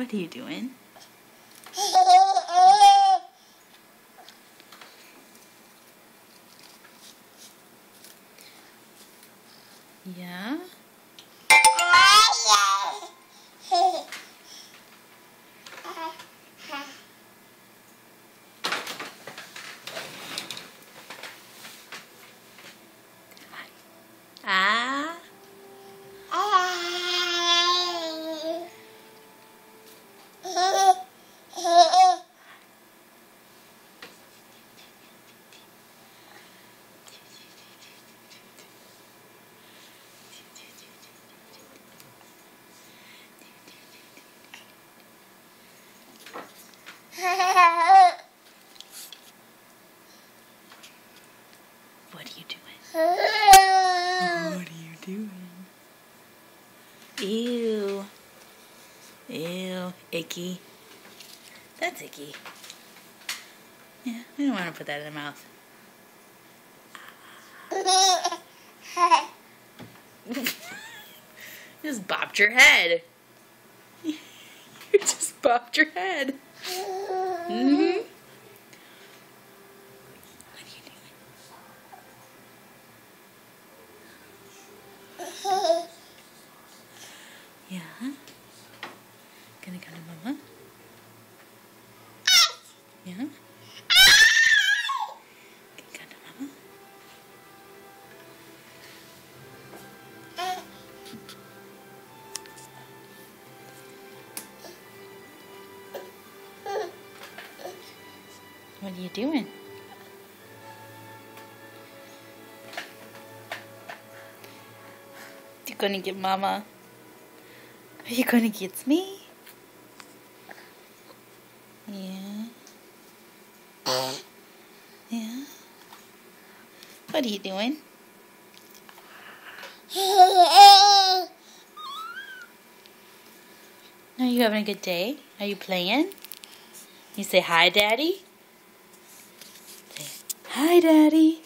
What are you doing? Yeah? Ah? What are you doing? What are you doing? Ew. Ew. Icky. That's icky. Yeah, I don't want to put that in the mouth. You just bopped your head. You just bopped your head. Mm-hmm. What are you doing? Yeah? Gonna come to Mama? Yeah? Gonna come to Mama? What are you doing? You gonna get Mama? Are you gonna get me? Yeah. Yeah. What are you doing? Are you having a good day? Are you playing? You say hi, Daddy? Say hi, Daddy.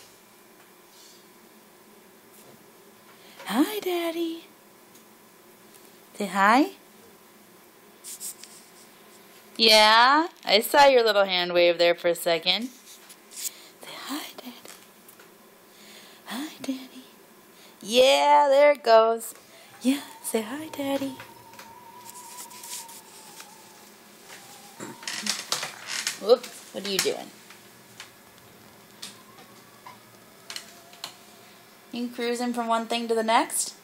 Hi, Daddy. Say hi. Yeah, I saw your little hand wave there for a second. Say hi, Daddy. Hi, Daddy. Yeah, there it goes. Yeah, say hi, Daddy. Whoops, what are you doing? You cruising from one thing to the next?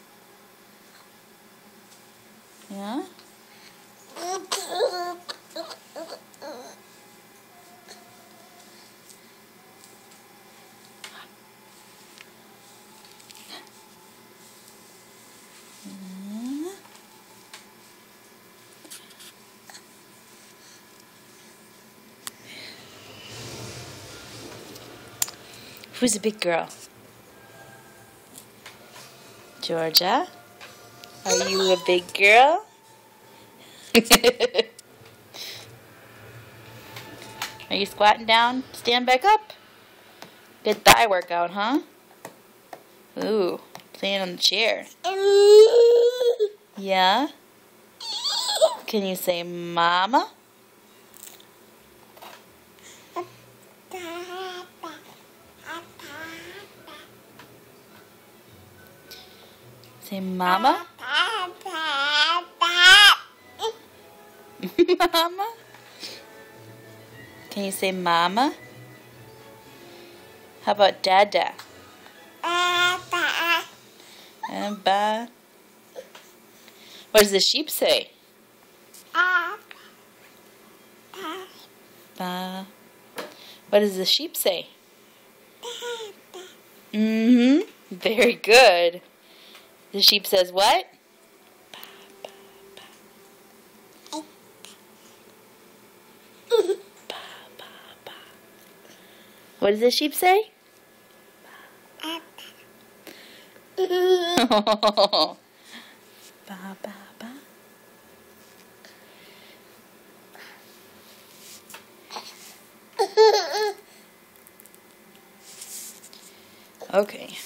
Yeah? Who's a big girl? Georgia? Are you a big girl? Are you squatting down? Stand back up. Good thigh workout, huh? Ooh, playing on the chair. Yeah? Can you say Mama? Say Mama? Mama? Can you say Mama? How about Dada? And Ba? What does the sheep say? Ba. What does the sheep say? Mm-hmm. Very good. The sheep says what? What does the sheep say? Ba, ba, ba. Okay.